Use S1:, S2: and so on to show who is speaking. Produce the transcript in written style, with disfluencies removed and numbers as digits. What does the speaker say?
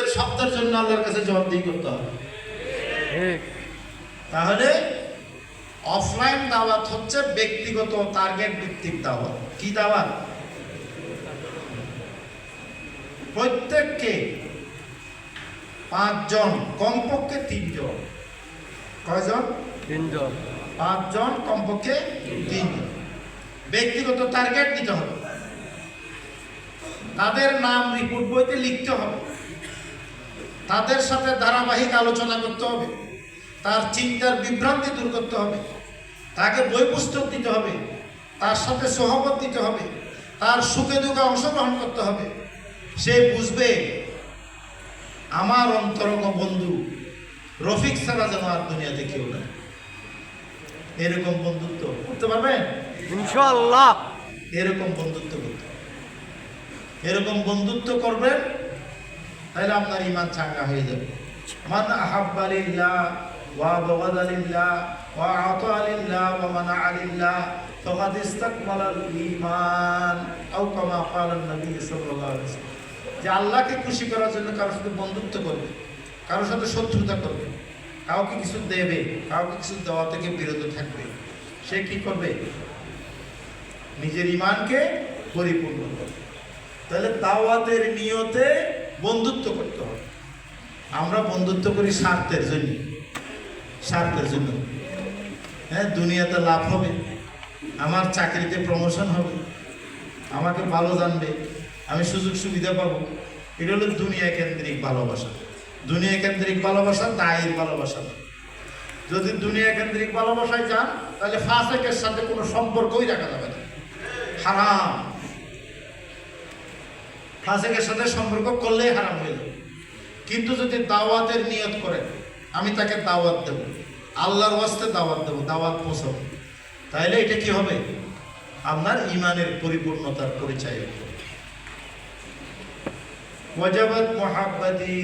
S1: প্রত্যেকটা শব্দের জন্য আল্লাহর কাছে জবাবদিহি করতে হবে। তাহলে অফলাইন দাওয়াত হচ্ছে ব্যক্তিগত টার্গেট ভিত্তিক দাওয়াত। কি দাওয়াত? প্রত্যেককে 5 জন, কমপক্ষে 3 জন। কয়জন?
S2: 3 জন।
S1: 5 জন, কমপক্ষে 3 জন। ব্যক্তিগত টার্গেট দিতে হবে, তাদের নাম রিপোর্ট বইতে লিখতে হবে, তাদের সাথে ধারাবাহিক আলোচনা করতে হবে, তার চিন্তার বিভ্রান্তি দূর করতে হবে, তাকে বই পুস্তক দিতে হবে, তার সাথে সহবত দিতে হবে, তার সুখে দুঃখে অংশগ্রহণ করতে হবে। সে বুঝবে আমার অন্তরঙ্গ বন্ধু রফিক ছাড়া যেন আর দুনিয়াতে কেউ নেই। এরকম বন্ধুত্ব করতে পারবেন
S2: ইনশাআল্লাহ।
S1: এরকম বন্ধুত্ব করতে, এরকম বন্ধুত্ব করবেন, তাহলে আপনার ঈমান চাঙ্গা হয়ে যাবে। মান আহাব্বা লিল্লাহ ওয়া বাগাদা লিল্লাহ ওয়া আতা লিল্লাহ ওয়া মানাআ লিল্লাহ ফাকাদ ইসতাকমালাল ঈমান আও কামা ক্বালা নবী সাল্লাল্লাহু আলাইহি ওয়াসাল্লাম। যে আল্লাহকে খুশি করার জন্য কারোর সাথে বন্ধুত্ব করবে, কারোর সাথে শত্রুতা করবে, কাউকে কিছু দেবে, কাউকে কিছু দেওয়া থেকে বিরত থাকবে, সে কি করবে? নিজের ঈমানকে পরিপূর্ণ করবে। তাহলে দাওয়াতের নিয়তে বন্ধুত্ব করতে হবে। আমরা বন্ধুত্ব করি স্বার্থের জন্য, স্বার্থের জন্য। হ্যাঁ, দুনিয়াতে লাভ হবে, আমার চাকরিতে প্রমোশন হবে, আমাকে ভালো জানবে, আমি সুযোগ সুবিধা পাবো। এটা হলো দুনিয়া কেন্দ্রিক ভালোবাসা। দুনিয়া কেন্দ্রিক ভালোবাসা দায়ের ভালোবাসা। যদি দুনিয়া কেন্দ্রিক ভালোবাসায় যান, তাহলে ফাসেকের সাথে কোনো সম্পর্কই রাখা যাবে না, হারাম। ফাসেকের সাথে সম্পর্ক করলেই হারাম হয়ে যাবে। কিন্তু যদি দাওয়াতের নিয়ত করেন, আমি তাকে দাওয়াত দেব, আল্লাহর ওয়াস্তে দাওয়াত দেব, দাওয়াত পৌঁছাবো, তাহলে এটা কি হবে? আপনার ঈমানের পরিপূর্ণতার পরিচয় হবে। ওয়াজাবাত মুহাব্বতি